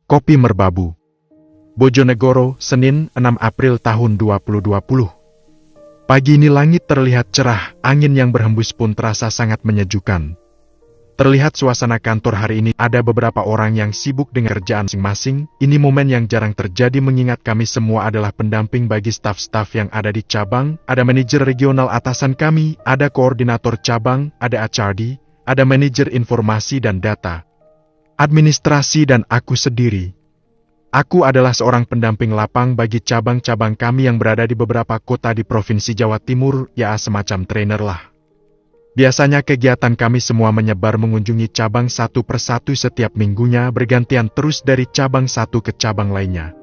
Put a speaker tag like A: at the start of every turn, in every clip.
A: Kopi Merbabu. Bojonegoro, Senin, 6 April tahun 2020. Pagi ini langit terlihat cerah, angin yang berhembus pun terasa sangat menyejukkan. Terlihat suasana kantor hari ini ada beberapa orang yang sibuk dengan kerjaan masing-masing. Ini momen yang jarang terjadi mengingat kami semua adalah pendamping bagi staf-staf yang ada di cabang, ada manajer regional atasan kami, ada koordinator cabang, ada HRD, ada manajer informasi dan data, administrasi dan aku sendiri. Aku adalah seorang pendamping lapang bagi cabang-cabang kami yang berada di beberapa kota di Provinsi Jawa Timur, ya semacam trainer lah. Biasanya kegiatan kami semua menyebar mengunjungi cabang satu persatu setiap minggunya bergantian terus dari cabang satu ke cabang lainnya.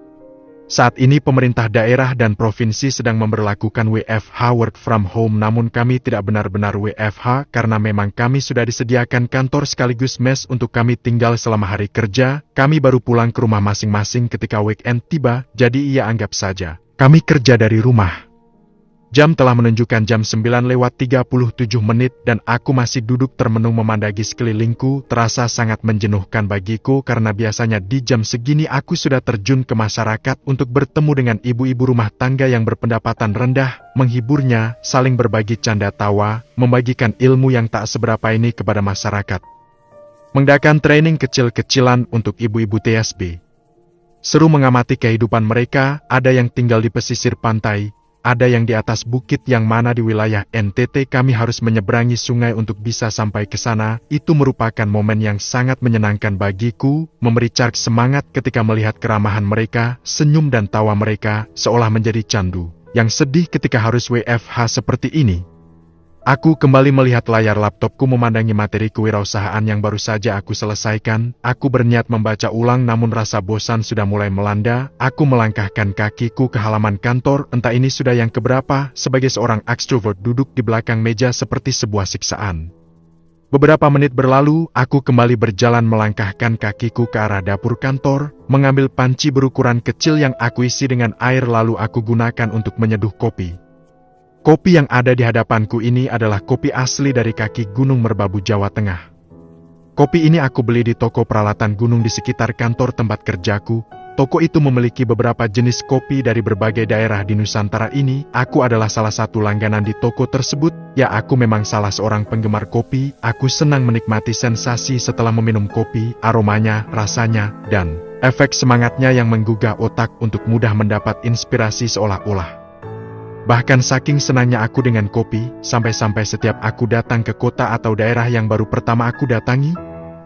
A: Saat ini pemerintah daerah dan provinsi sedang memberlakukan WFH work from home, namun kami tidak benar-benar WFH karena memang kami sudah disediakan kantor sekaligus mes untuk kami tinggal selama hari kerja. Kami baru pulang ke rumah masing-masing ketika weekend tiba, jadi ia anggap saja kami kerja dari rumah. Jam telah menunjukkan jam 9:37 dan aku masih duduk termenung memandangi sekelilingku. Terasa sangat menjenuhkan bagiku karena biasanya di jam segini aku sudah terjun ke masyarakat untuk bertemu dengan ibu-ibu rumah tangga yang berpendapatan rendah, menghiburnya, saling berbagi canda tawa, membagikan ilmu yang tak seberapa ini kepada masyarakat. Mengadakan training kecil-kecilan untuk ibu-ibu TSB. Seru mengamati kehidupan mereka, ada yang tinggal di pesisir pantai, ada yang di atas bukit yang mana di wilayah NTT kami harus menyeberangi sungai untuk bisa sampai ke sana. Itu merupakan momen yang sangat menyenangkan bagiku, memberi cark semangat ketika melihat keramahan mereka, senyum dan tawa mereka, seolah menjadi candu. Yang sedih ketika harus WFH seperti ini. Aku kembali melihat layar laptopku memandangi materi kewirausahaan yang baru saja aku selesaikan. Aku berniat membaca ulang namun rasa bosan sudah mulai melanda. Aku melangkahkan kakiku ke halaman kantor, entah ini sudah yang keberapa, sebagai seorang ekstrovert duduk di belakang meja seperti sebuah siksaan. Beberapa menit berlalu, aku kembali berjalan melangkahkan kakiku ke arah dapur kantor, mengambil panci berukuran kecil yang aku isi dengan air lalu aku gunakan untuk menyeduh kopi. Kopi yang ada di hadapanku ini adalah kopi asli dari kaki Gunung Merbabu, Jawa Tengah. Kopi ini aku beli di toko peralatan gunung di sekitar kantor tempat kerjaku. Toko itu memiliki beberapa jenis kopi dari berbagai daerah di Nusantara ini. Aku adalah salah satu langganan di toko tersebut. Ya, aku memang salah seorang penggemar kopi. Aku senang menikmati sensasi setelah meminum kopi, aromanya, rasanya, dan efek semangatnya yang menggugah otak untuk mudah mendapat inspirasi seolah-olah. Bahkan saking senangnya aku dengan kopi, sampai-sampai setiap aku datang ke kota atau daerah yang baru pertama aku datangi,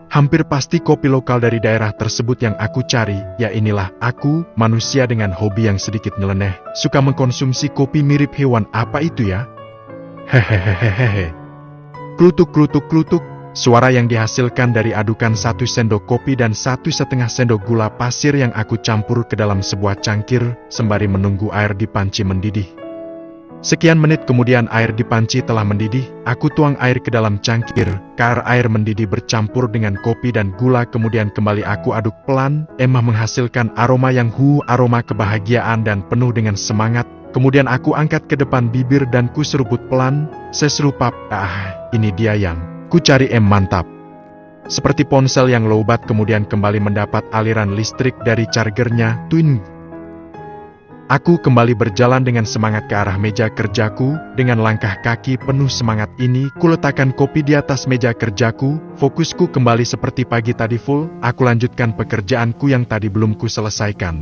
A: hampir pasti kopi lokal dari daerah tersebut yang aku cari. Ya inilah aku, manusia dengan hobi yang sedikit nyeleneh, suka mengkonsumsi kopi mirip hewan. Apa itu ya? Hehehehehe. Klutuk-klutuk-klutuk, suara yang dihasilkan dari adukan 1 sendok kopi dan 1,5 sendok gula pasir yang aku campur ke dalam sebuah cangkir, sembari menunggu air di panci mendidih. Sekian menit kemudian air di panci telah mendidih, aku tuang air ke dalam cangkir, air mendidih bercampur dengan kopi dan gula kemudian kembali aku aduk pelan, emah menghasilkan aroma yang aroma kebahagiaan dan penuh dengan semangat. Kemudian aku angkat ke depan bibir dan ku seruput pelan, seserupap, ini dia yang ku cari, mantap. Seperti ponsel yang lowbat kemudian kembali mendapat aliran listrik dari chargernya, twin. Aku kembali berjalan dengan semangat ke arah meja kerjaku. Dengan langkah kaki penuh semangat ini, kuletakkan kopi di atas meja kerjaku. Fokusku kembali seperti pagi tadi full. Aku lanjutkan pekerjaanku yang tadi belum ku selesaikan.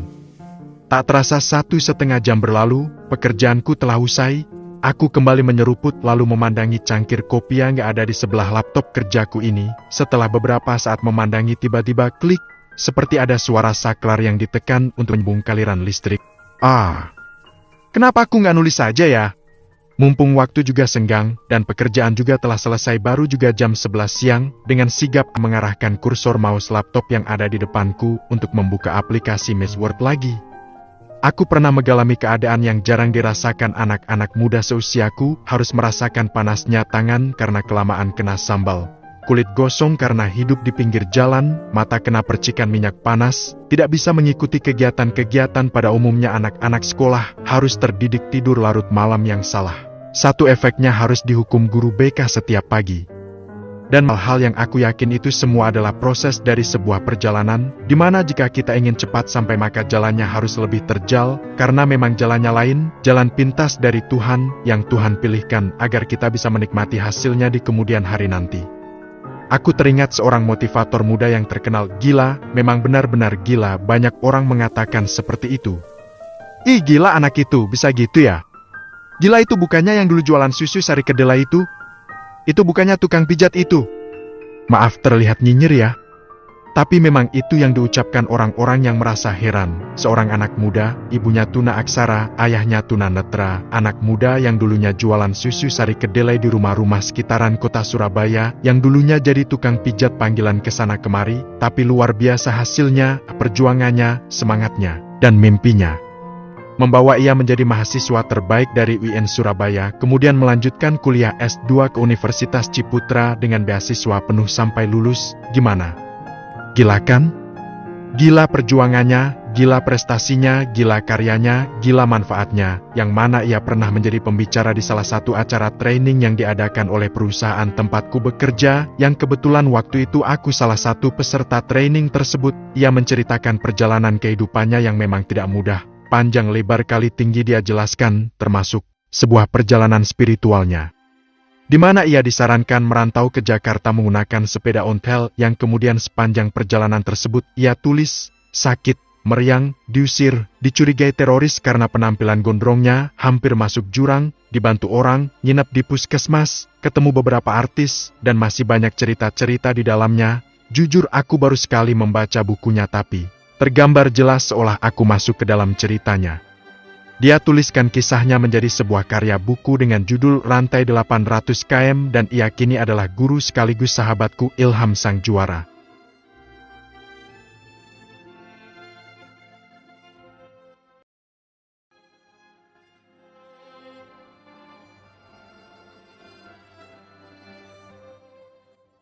A: Tak terasa 1,5 jam berlalu, pekerjaanku telah usai. Aku kembali menyeruput lalu memandangi cangkir kopi yang gak ada di sebelah laptop kerjaku ini. Setelah beberapa saat memandangi tiba-tiba klik, seperti ada suara saklar yang ditekan untuk membungkuk aliran listrik. Kenapa aku nggak nulis saja ya? Mumpung waktu juga senggang, dan pekerjaan juga telah selesai baru juga jam 11 siang, dengan sigap mengarahkan kursor mouse laptop yang ada di depanku untuk membuka aplikasi Meet Word lagi. Aku pernah mengalami keadaan yang jarang dirasakan anak-anak muda seusiaku, harus merasakan panasnya tangan karena kelamaan kena sambal. Kulit gosong karena hidup di pinggir jalan, mata kena percikan minyak panas, tidak bisa mengikuti kegiatan-kegiatan pada umumnya anak-anak sekolah, harus terdidik tidur larut malam yang salah. Satu efeknya harus dihukum guru BK setiap pagi. Dan hal yang aku yakin itu semua adalah proses dari sebuah perjalanan, di mana jika kita ingin cepat sampai maka jalannya harus lebih terjal, karena memang jalannya lain, jalan pintas dari Tuhan, yang Tuhan pilihkan agar kita bisa menikmati hasilnya di kemudian hari nanti. Aku teringat seorang motivator muda yang terkenal gila, memang benar-benar gila, banyak orang mengatakan seperti itu. Ih gila anak itu, bisa gitu ya? Gila itu bukannya yang dulu jualan susu sari kedelai itu? Itu bukannya tukang pijat itu? Maaf terlihat nyinyir ya. Tapi memang itu yang diucapkan orang-orang yang merasa heran. Seorang anak muda, ibunya Tuna Aksara, ayahnya Tuna Netra, anak muda yang dulunya jualan susu sari kedelai di rumah-rumah sekitaran kota Surabaya, yang dulunya jadi tukang pijat panggilan kesana kemari, tapi luar biasa hasilnya, perjuangannya, semangatnya, dan mimpinya. Membawa ia menjadi mahasiswa terbaik dari UIN Surabaya, kemudian melanjutkan kuliah S2 ke Universitas Ciputra dengan beasiswa penuh sampai lulus. Gimana? Gila kan? Gila perjuangannya, gila prestasinya, gila karyanya, gila manfaatnya, yang mana ia pernah menjadi pembicara di salah satu acara training yang diadakan oleh perusahaan tempatku bekerja, yang kebetulan waktu itu aku salah satu peserta training tersebut. Ia menceritakan perjalanan kehidupannya yang memang tidak mudah. Panjang lebar kali tinggi dia jelaskan, termasuk sebuah perjalanan spiritualnya, di mana ia disarankan merantau ke Jakarta menggunakan sepeda ontel, yang kemudian sepanjang perjalanan tersebut ia tulis, sakit, meriang, diusir, dicurigai teroris karena penampilan gondrongnya, hampir masuk jurang, dibantu orang, nginep di puskesmas, ketemu beberapa artis, dan masih banyak cerita-cerita di dalamnya. Jujur aku baru sekali membaca bukunya tapi tergambar jelas seolah aku masuk ke dalam ceritanya. Dia tuliskan kisahnya menjadi sebuah karya buku dengan judul Rantai 800 km dan ia kini adalah guru sekaligus sahabatku Ilham Sang Juara.